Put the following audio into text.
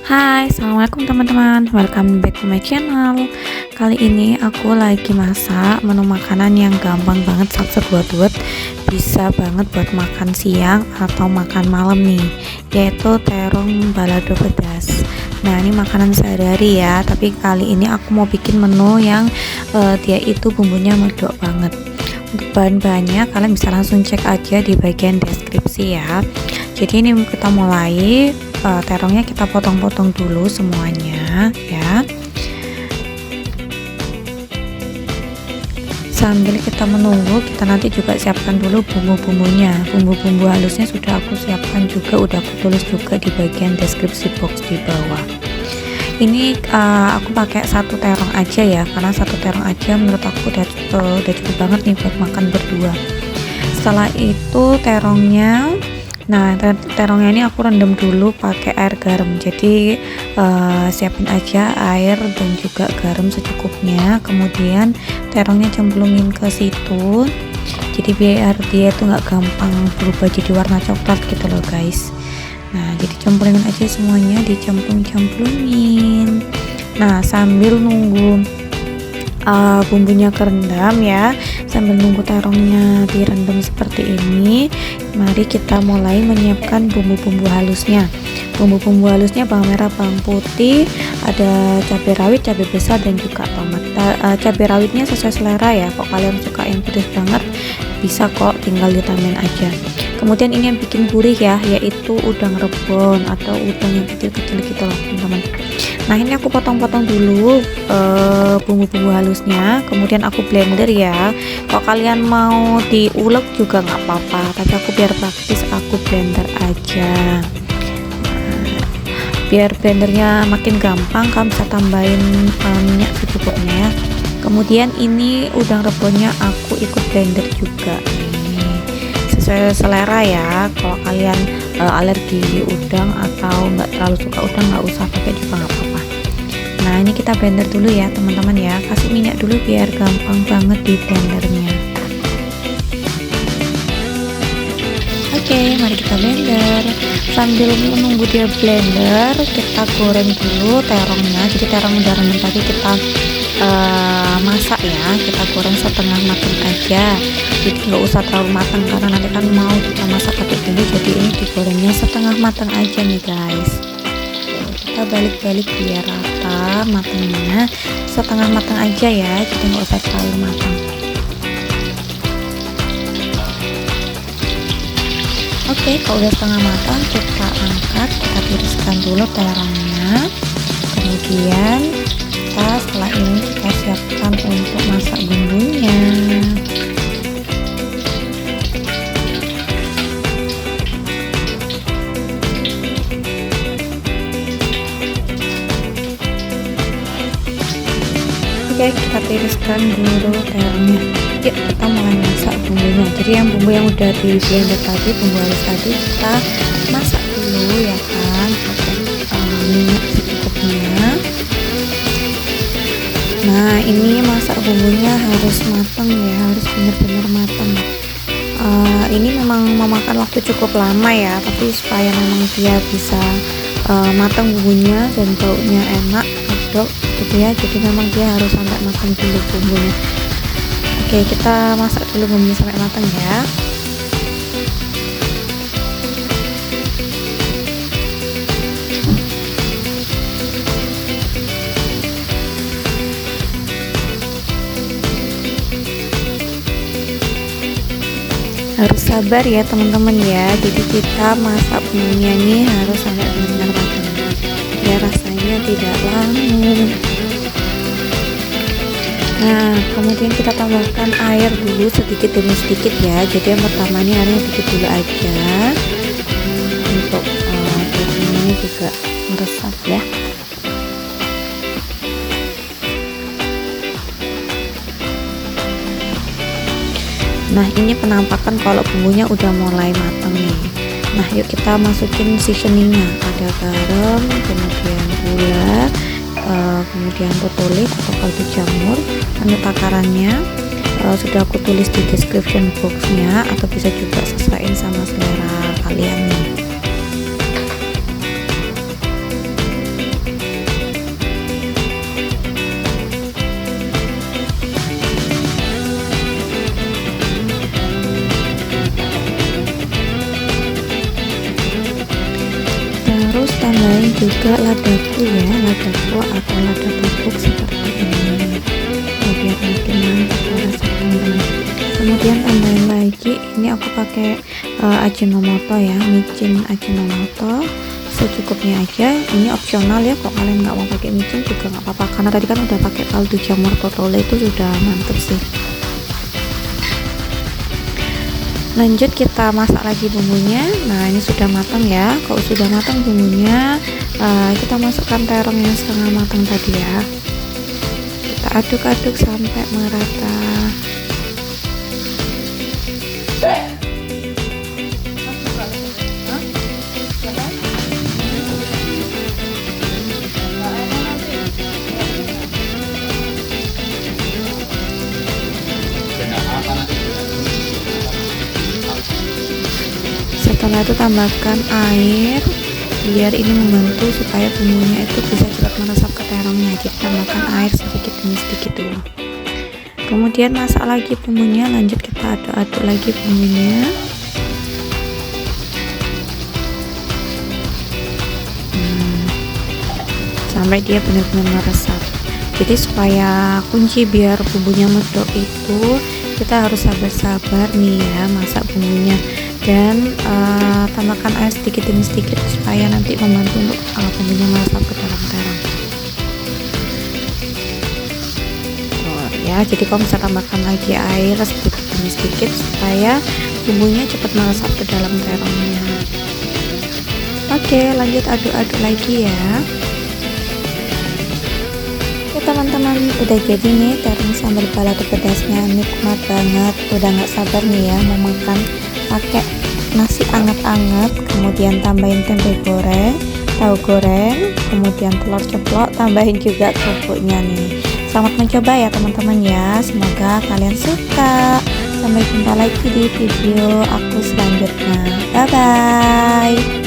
Hai, assalamualaikum teman-teman. Welcome back to my channel. Kali ini aku lagi masak menu makanan yang gampang banget, satset buat bisa banget buat makan siang atau makan malam nih, yaitu terong balado pedas. Nah, ini makanan sehari-hari ya, tapi kali ini aku mau bikin menu yang dia itu bumbunya medok banget. Untuk bahan-bahannya kalian bisa langsung cek aja di bagian deskripsi ya. Jadi ini kita mulai. Terongnya kita potong-potong dulu semuanya ya. Sambil kita menunggu, kita nanti juga siapkan dulu bumbu-bumbunya. Bumbu-bumbu halusnya sudah aku siapkan juga, udah aku tulis juga di bagian deskripsi box di bawah. Ini aku pakai satu terong aja ya, karena satu terong aja menurut aku udah cukup banget nih buat makan berdua. Setelah itu terongnya ini aku rendam dulu pakai air garam. Jadi siapin aja air dan juga garam secukupnya. Kemudian terongnya cemplungin ke situ. Jadi biar dia tuh nggak gampang berubah jadi warna coklat gitu loh guys. Nah, jadi cemplungin aja semuanya, dicemplungin. Nah, sambil nunggu bumbunya kerendam ya, sambil nunggu terongnya direndam seperti ini, mari kita mulai menyiapkan bumbu-bumbu halusnya. Bumbu-bumbu halusnya bawang merah, bawang putih, ada cabai rawit, cabai besar, dan juga tomat. Cabai rawitnya sesuai selera ya, kok kalian suka yang pedas banget bisa kok, tinggal ditambahin aja. Kemudian ini yang bikin gurih ya, yaitu udang rebon atau udang yang kecil-kecil gitu loh teman-teman. Nah, ini aku potong-potong dulu bumbu-bumbu halusnya, kemudian aku blender ya. Kalau kalian mau diulek juga nggak apa-apa, tapi aku biar praktis aku blender aja. Biar blendernya makin gampang, kamu bisa tambahin minyak secukupnya ya. Kemudian ini udang rebonnya aku ikut blender juga. Sesuai selera ya, kalau kalian alergi udang atau nggak terlalu suka udang, nggak usah pakai juga nggak apa-apa. Nah, ini kita blender dulu ya teman-teman ya, kasih minyak dulu biar gampang banget di blendernya. Oke, mari kita blender. Sambil menunggu dia blender, kita goreng dulu terongnya. Jadi terong udah rendam tadi kita masak ya, kita goreng setengah matang aja, jadi nggak usah terlalu matang karena nanti kan mau kita masak pakai bumbu. Jadi ini digorengnya setengah matang aja nih guys. Kita balik-balik biar rata matangnya, setengah matang aja ya, jadi nggak usah terlalu matang. Oke, kalau udah setengah matang kita angkat, kita tiriskan dulu terongnya. Kemudian setelah ini kita siapkan untuk masak bumbunya. Oke, kita tiriskan dulu terongnya. Yuk kita mulai masak bumbunya. Jadi yang bumbu yang udah di blender tadi, bumbu halus tadi, kita masak dulu ya kan, pakai minyak secukupnya. Nah, ini masak bumbunya harus matang ya, harus benar-benar matang. Ini memang memakan waktu cukup lama ya, tapi supaya memang dia bisa matang bumbunya dan baunya enak, medok gitu ya. Jadi memang dia harus sampai matang dulu bumbunya. Oke, kita masak dulu bumbunya sampai matang ya. Harus sabar ya teman-teman ya, jadi kita masak bumbunya ini harus sampai benar-benar matang biar rasanya tidak langu. Nah, kemudian kita tambahkan air dulu sedikit demi sedikit ya. Jadi yang pertama ini airnya sedikit dulu aja untuk ini juga meresap ya. Nah, ini penampakan kalau bumbunya udah mulai matang nih. Nah, yuk kita masukin seasoningnya. Ada garam, kemudian gula, kemudian tutulis atau kaldu jamur. Menu takarannya sudah aku tulis di description boxnya, atau bisa juga sesuaiin sama selera kalian nih. juga ladaku ya, ladaku atau lada bubuk seperti ini. Biar makin mantap rasa teman-teman. Kemudian tambahin lagi, ini aku pakai Ajinomoto ya, micin Ajinomoto secukupnya aja. Ini opsional ya, kok kalian nggak mau pakai micin juga nggak apa-apa, karena tadi kan udah pakai kaldu jamur totole, itu sudah mantep sih. Lanjut kita masak lagi bumbunya. Nah ini sudah matang ya. Kalau sudah matang bumbunya, kita masukkan terong yang setengah matang tadi ya. Kita aduk-aduk sampai merata. Setelah itu tambahkan air biar ini membantu supaya bumbunya itu bisa cepat meresap ke terongnya. Jadi tambahkan air sedikit demi sedikit dulu. Kemudian masak lagi bumbunya, lanjut kita aduk-aduk lagi bumbunya. Sampai dia benar-benar meresap. Jadi supaya kunci biar bumbunya medok itu, kita harus sabar-sabar nih ya masak bumbunya, dan tambahkan air sedikit demi sedikit supaya nanti membantu untuk bumbunya meresap ke dalam terong. Ya, jadi kamu bisa tambahkan lagi air sedikit demi sedikit supaya bumbunya cepat meresap ke dalam terongnya. Oke, lanjut aduk-aduk lagi ya. Teman-teman, udah jadi nih terong sambal balado pedasnya, nikmat banget. Udah nggak sabar nih ya mau makan pakai nasi anget-anget, kemudian tambahin tempe goreng, tahu goreng, kemudian telur ceplok, tambahin juga kerupuknya nih. Selamat mencoba ya teman-teman ya, semoga kalian suka. Sampai jumpa lagi di video aku selanjutnya. Bye bye.